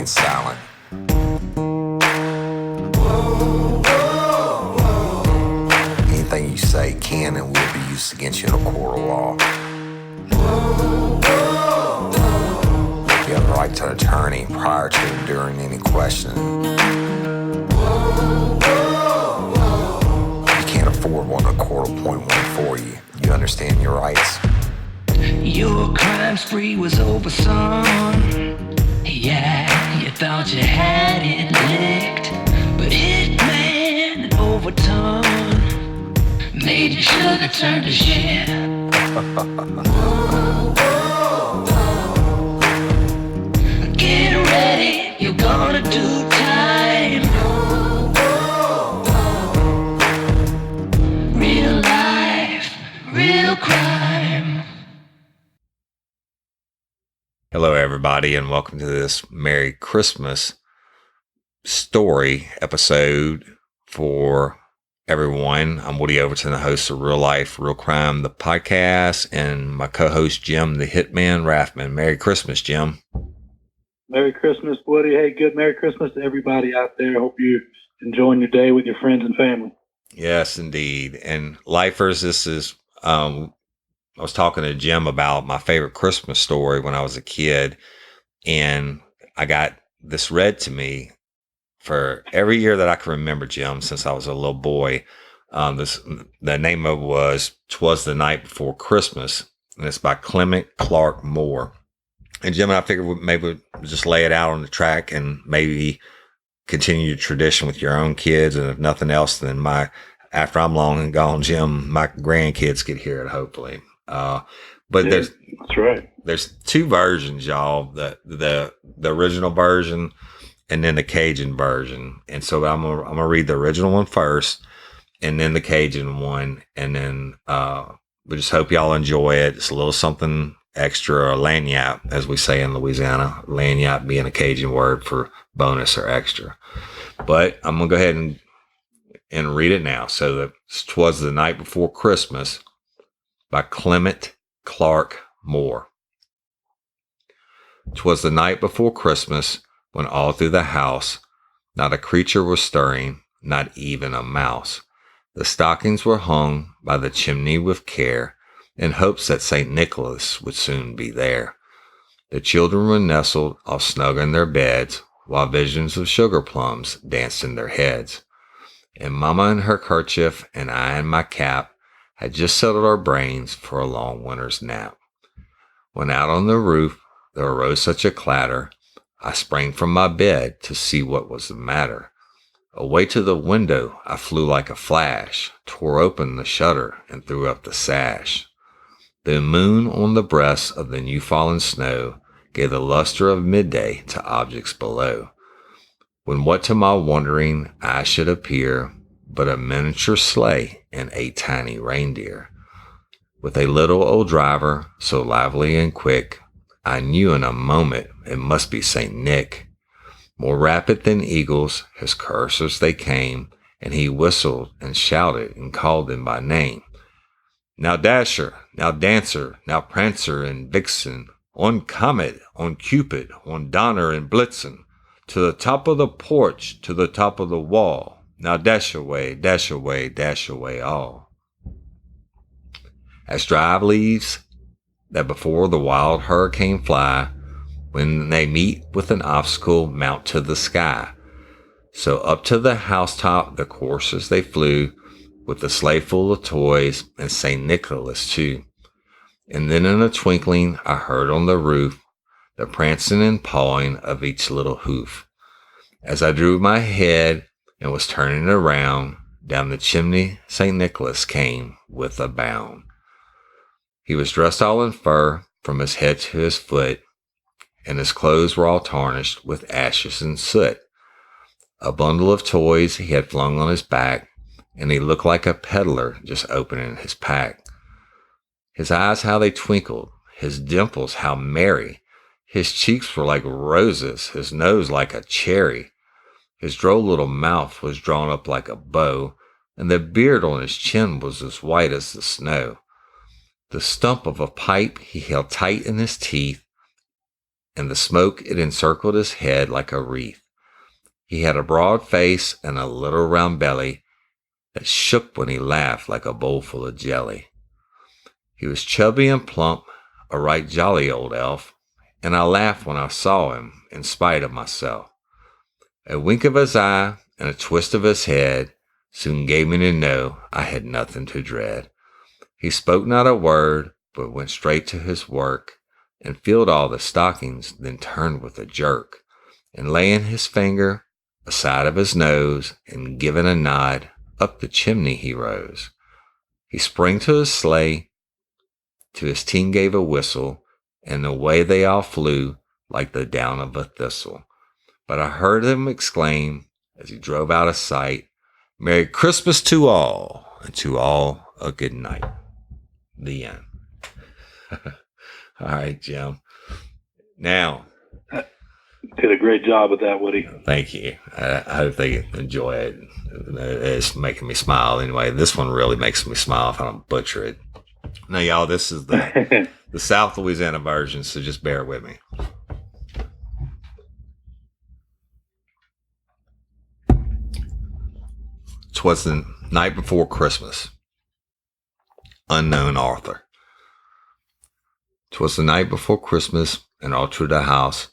remain silent. Anything you say can and will be used against you in a court of law. You have the right to an attorney prior to enduring any questioning. You can't afford one, a court will appoint one for you. You understand your rights? Your crime spree was over, son. Yeah, you thought you had it licked, but Hitman and Overton made your sugar turn to shit. Get ready, you're gonna do time. Real life, real crime. Hello, everybody, and welcome to this Merry Christmas story episode for everyone. I'm Woody Overton, the host of Real Life, Real Crime, the podcast, and my co-host, Jim, the Hitman Rathman. Merry Christmas, Jim. Merry Christmas, Woody. Hey, good Merry Christmas to everybody out there. Hope you're enjoying your day with your friends and family. Yes, indeed. And lifers, this is... I was talking to Jim about my favorite Christmas story when I was a kid, and I got this read to me for every year that I can remember, Jim, since I was a little boy. The name of it was "'Twas the Night Before Christmas," and it's by Clement Clark Moore. And Jim and I figured maybe we'd just lay it out on the track and maybe continue your tradition with your own kids, and if nothing else, then after I'm long and gone, Jim, my grandkids could hear it, hopefully. But yeah, that's right. There's two versions, y'all. The original version and then the Cajun version. And so I'm gonna read the original one first and then the Cajun one, and then we just hope y'all enjoy it. It's a little something extra, or lagniappe, as we say in Louisiana. Lagniappe being a Cajun word for bonus or extra. But I'm gonna go ahead and read it now. So "'Twas the Night Before Christmas" by Clement Clark Moore. 'Twas the night before Christmas, when all through the house not a creature was stirring, not even a mouse. The stockings were hung by the chimney with care, in hopes that St. Nicholas would soon be there. The children were nestled all snug in their beds, while visions of sugar plums danced in their heads. And Mama in her kerchief, and I in my cap, had just settled our brains for a long winter's nap. When out on the roof there arose such a clatter, I sprang from my bed to see what was the matter. Away to the window I flew like a flash, tore open the shutter and threw up the sash. The moon on the breast of the new fallen snow gave the luster of midday to objects below, when what to my wondering eye should appear but a miniature sleigh and 8 tiny reindeer. With a little old driver, so lively and quick, I knew in a moment it must be St. Nick. More rapid than eagles, his coursers they came, and he whistled and shouted and called them by name. Now Dasher, now Dancer, now Prancer and Vixen, on Comet, on Cupid, on Donner and Blitzen, to the top of the porch, to the top of the wall. Now dash away, dash away, dash away all. As dry leaves that before the wild hurricane fly, when they meet with an obstacle mount to the sky, so up to the housetop the coursers they flew, with the sleigh full of toys and St. Nicholas too. And then in a twinkling I heard on the roof the prancing and pawing of each little hoof. As I drew my head and was turning around, down the chimney St. Nicholas came with a bound. He was dressed all in fur from his head to his foot, and his clothes were all tarnished with ashes and soot. A bundle of toys he had flung on his back, and he looked like a peddler just opening his pack. His eyes how they twinkled, his dimples how merry, his cheeks were like roses, his nose like a cherry. His droll little mouth was drawn up like a bow, and the beard on his chin was as white as the snow. The stump of a pipe he held tight in his teeth, and the smoke it encircled his head like a wreath. He had a broad face and a little round belly that shook when he laughed like a bowl full of jelly. He was chubby and plump, a right jolly old elf, and I laughed when I saw him, in spite of myself. A wink of his eye and a twist of his head soon gave me to know I had nothing to dread. He spoke not a word, but went straight to his work, and filled all the stockings, then turned with a jerk, and laying his finger aside of his nose, and giving a nod, up the chimney he rose. He sprang to his sleigh, to his team gave a whistle, and away they all flew like the down of a thistle. But I heard him exclaim, as he drove out of sight, "Merry Christmas to all, and to all a good night." The end. All right, Jim. Now, did a great job with that, Woody. thank you. I hope they enjoy it. It's making me smile anyway. This one really makes me smile if I don't butcher it. Now, y'all, this is the South Louisiana version, so just bear with me. "'Twas the night before Christmas." Unknown author. "'Twas the night before Christmas, and all through the house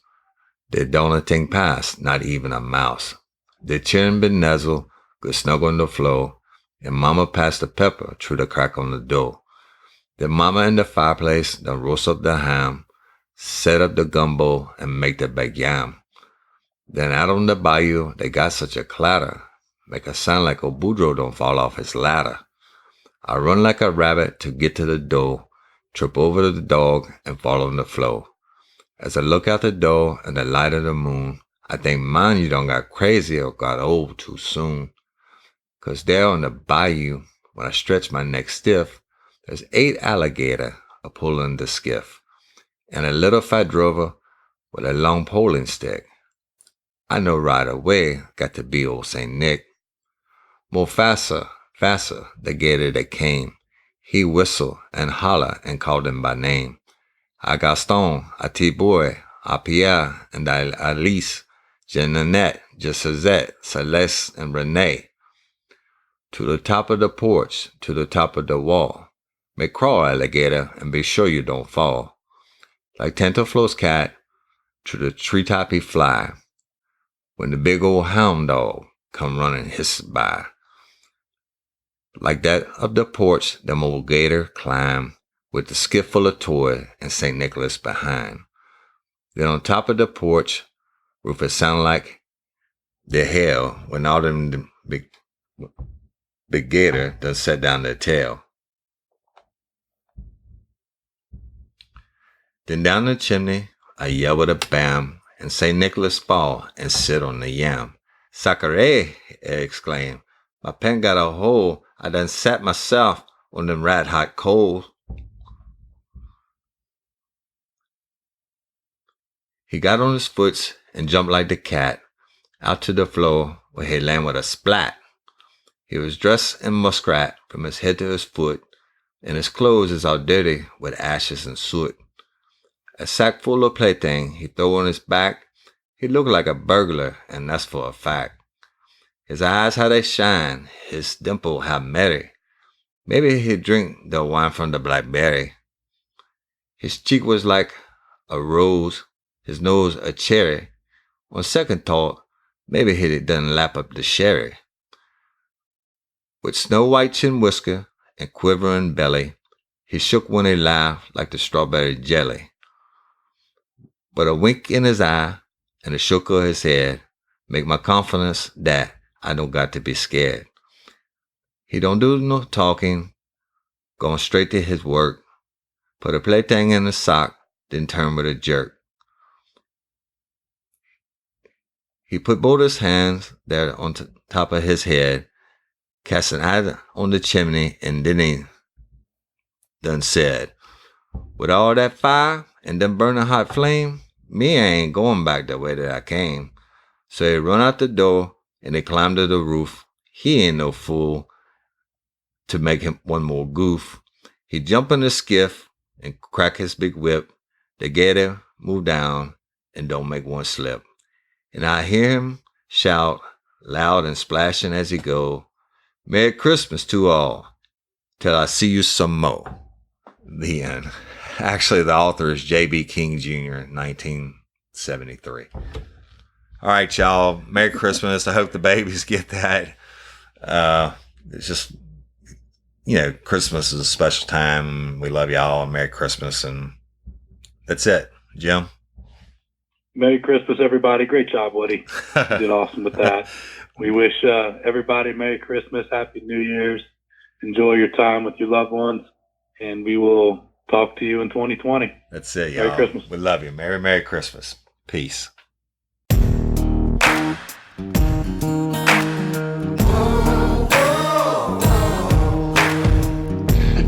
there don't a thing pass, not even a mouse. The children been nuzzled, good snug on the floor, and Mama passed the pepper through the crack on the door. Then Mama in the fireplace done roast up the ham, set up the gumbo, and make the baked yam. Then out on the bayou they got such a clatter, make a sound like old Boudreaux don't fall off his ladder. I run like a rabbit to get to the door, trip over the dog, and fall on the floor. As I look out the door in the light of the moon, I think, man, you done got crazy or got old too soon. 'Cause there on the bayou, when I stretch my neck stiff, there's 8 alligator a-pulling the skiff, and a little fat drover with a long poling stick. I know right away got to be old St. Nick. More faster, the gator that came. He whistled and holler and called him by name. A Gaston, a T-Boy, a Pierre, and a Alice, Jeannette, Suzette, Celeste, and Renee. To the top of the porch, to the top of the wall. Make crawl, alligator, and be sure you don't fall. Like Tantaflo's cat, to the treetop he fly, when the big old hound dog come running hiss by. Like that of the porch, them old gator climb, with the skiff full of toy and St. Nicholas behind. Then on top of the porch, Rufus sound like the hell when all them big gator done set down their tail. Then down the chimney, I yell with a bam, and St. Nicholas fall and sit on the yam. "Sacre!" exclaim. "My pen got a hole. I done sat myself on them rat hot coals." He got on his foots and jumped like the cat out to the floor, where he land with a splat. He was dressed in muskrat from his head to his foot, and his clothes is all dirty with ashes and soot. A sack full of plaything he throw on his back. He looked like a burglar, and that's for a fact. His eyes how they shine, his dimple how merry. Maybe he'd drink the wine from the blackberry. His cheek was like a rose, his nose a cherry. On second thought, maybe he done lap up the sherry. With snow white chin whisker and quivering belly, he shook when he laughed like the strawberry jelly. But a wink in his eye and a shook of his head make my confidence that I don't got to be scared. He don't do no talking, going straight to his work, put a plaything in his sock, then turn with a jerk. He put both his hands there on top of his head, cast an eye on the chimney, and then he done said, "With all that fire and them burning hot flame, me ain't going back the way that I came." So he run out the door and he climbed to the roof. He ain't no fool to make him one more goof. He jump in the skiff and crack his big whip. The gator moved down and don't make one slip. And I hear him shout loud and splashing as he go, Merry Christmas to all, till I see you some more. The end. Actually, the author is J.B. King Jr., 1973. All right, y'all. Merry Christmas. I hope the babies get that. It's just, Christmas is a special time. We love y'all, and Merry Christmas. And that's it. Jim? Merry Christmas, everybody. Great job, Woody. You did awesome with that. We wish everybody Merry Christmas, Happy New Year's. Enjoy your time with your loved ones, and we will talk to you in 2020. That's it, y'all. Merry Christmas. We love you. Merry Christmas. Peace.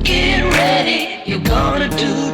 Get ready, you're gonna do